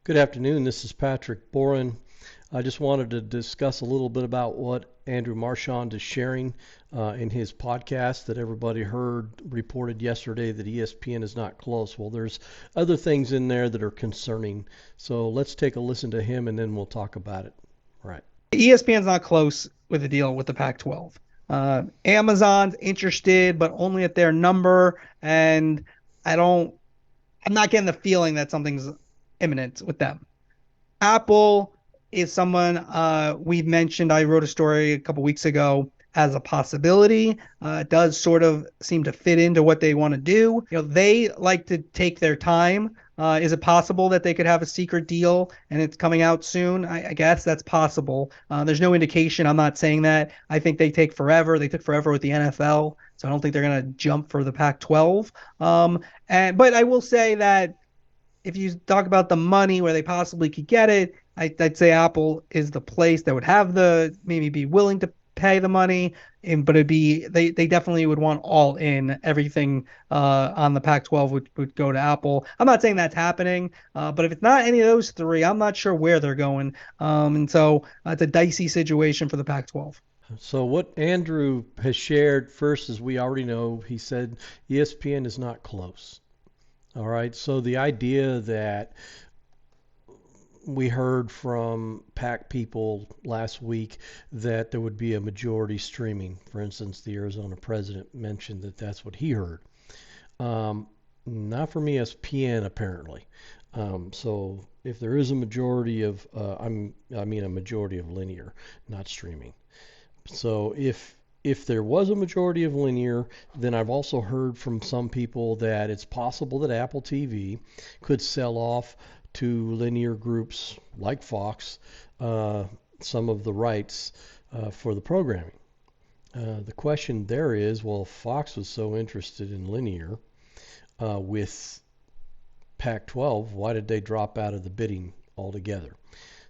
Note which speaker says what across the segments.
Speaker 1: Good afternoon. This is Patrick Boren. I just wanted to discuss a little bit about what Andrew Marchand is sharing in his podcast that everybody heard reported yesterday that ESPN is not close. Well, there's other things in there that are concerning. So let's take a listen to him and then we'll talk about it. All right.
Speaker 2: ESPN's not close with a deal with the Pac-12. Amazon's interested, but only at their number. And I don't, I'm not getting the feeling that something's imminent with them. Apple is someone we've mentioned. I wrote a story a couple weeks ago as a possibility. It does sort of seem to fit into what they want to do. They like to take their time. Is it possible that they could have a secret deal and it's coming out soon? I guess that's possible. There's no indication. I'm not saying that. I think they take forever. They took forever with the NFL, so I don't think they're going to jump for the Pac-12. But I will say that if you talk about the money where they possibly could get it, I'd say Apple is the place that would have maybe be willing to pay the money, but they definitely would want all in everything on the Pac-12 would go to Apple. I'm not saying that's happening, but if it's not any of those three, I'm not sure where they're going. And so it's a dicey situation for the Pac-12.
Speaker 1: So what Andrew has shared first, as we already know, he said ESPN is not close. All right. So the idea that we heard from PAC people last week that there would be a majority streaming. For instance, the Arizona president mentioned that that's what he heard. Not from ESPN apparently. So if there is a majority of, I mean a majority of linear, not streaming. So if there was a majority of linear, then I've also heard from some people that it's possible that Apple TV could sell off to linear groups like Fox some of the rights for the programming. The question there is, well, if Fox was so interested in linear with Pac-12, why did they drop out of the bidding altogether?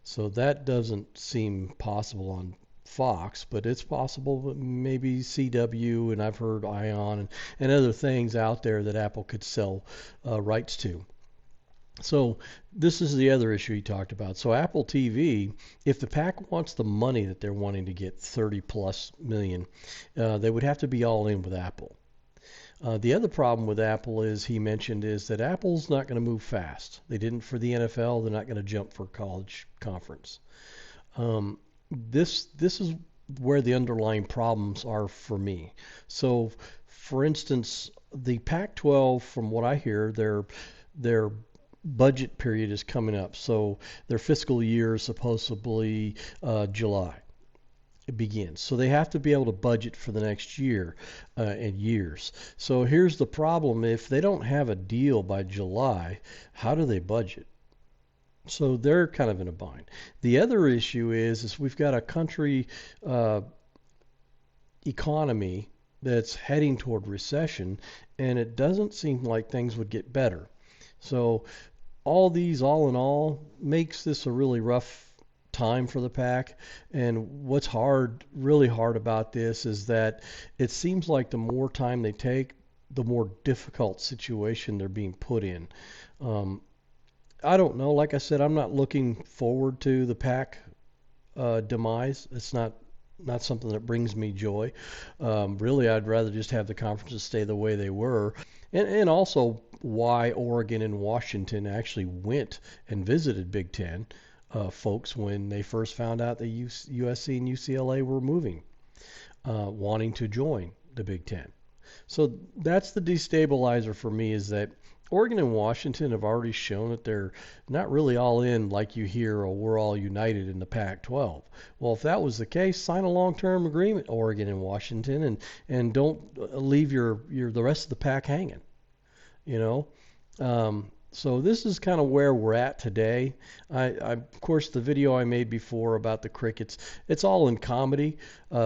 Speaker 1: So that doesn't seem possible on Fox, but it's possible maybe CW, and I've heard Ion and other things out there that Apple could sell rights to. So this is the other issue he talked about. So Apple TV, if the PAC wants the money that they're wanting to get, 30 plus million, they would have to be all in with Apple. The other problem with Apple is he mentioned is that Apple's not going to move fast. They didn't for the NFL. They're not going to jump for college conference. This is where the underlying problems are for me. So, for instance, the Pac-12, from what I hear, their budget period is coming up. So their fiscal year is supposedly July. It begins. So they have to be able to budget for the next year and years. So here's the problem. If they don't have a deal by July, how do they budget? So they're kind of in a bind. The other issue is we've got a country economy that's heading toward recession, and it doesn't seem like things would get better. So all in all, makes this a really rough time for the PAC. And what's really hard about this is that it seems like the more time they take, the more difficult situation they're being put in. I don't know. Like I said, I'm not looking forward to the PAC demise. It's not something that brings me joy. Really, I'd rather just have the conferences stay the way they were. And also why Oregon and Washington actually went and visited Big Ten folks when they first found out that USC and UCLA were moving, wanting to join the Big Ten. So that's the destabilizer for me, is that Oregon and Washington have already shown that they're not really all in like you hear, or we're all united in the Pac-12. Well, if that was the case, sign a long-term agreement, Oregon and Washington, and don't leave the rest of the pack hanging. You know, so this is kind of where we're at today. Of course, the video I made before about the crickets, it's all in comedy,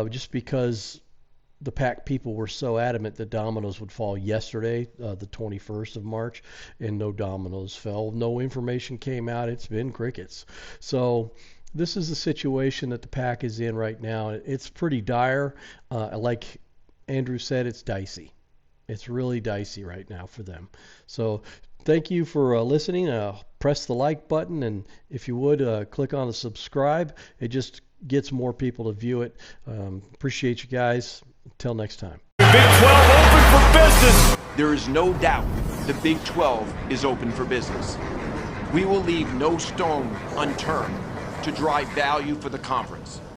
Speaker 1: just because the PAC people were so adamant that dominoes would fall yesterday, the 21st of March, and no dominoes fell. No information came out. It's been crickets. So this is the situation that the PAC is in right now. It's pretty dire. Like Andrew said, it's dicey. It's really dicey right now for them. So thank you for listening. Press the like button, and if you would, click on the subscribe. It just gets more people to view it. Appreciate you guys. Until next time.
Speaker 3: Big 12 open for business. There is no doubt the Big 12 is open for business. We will leave no stone unturned to drive value for the conference.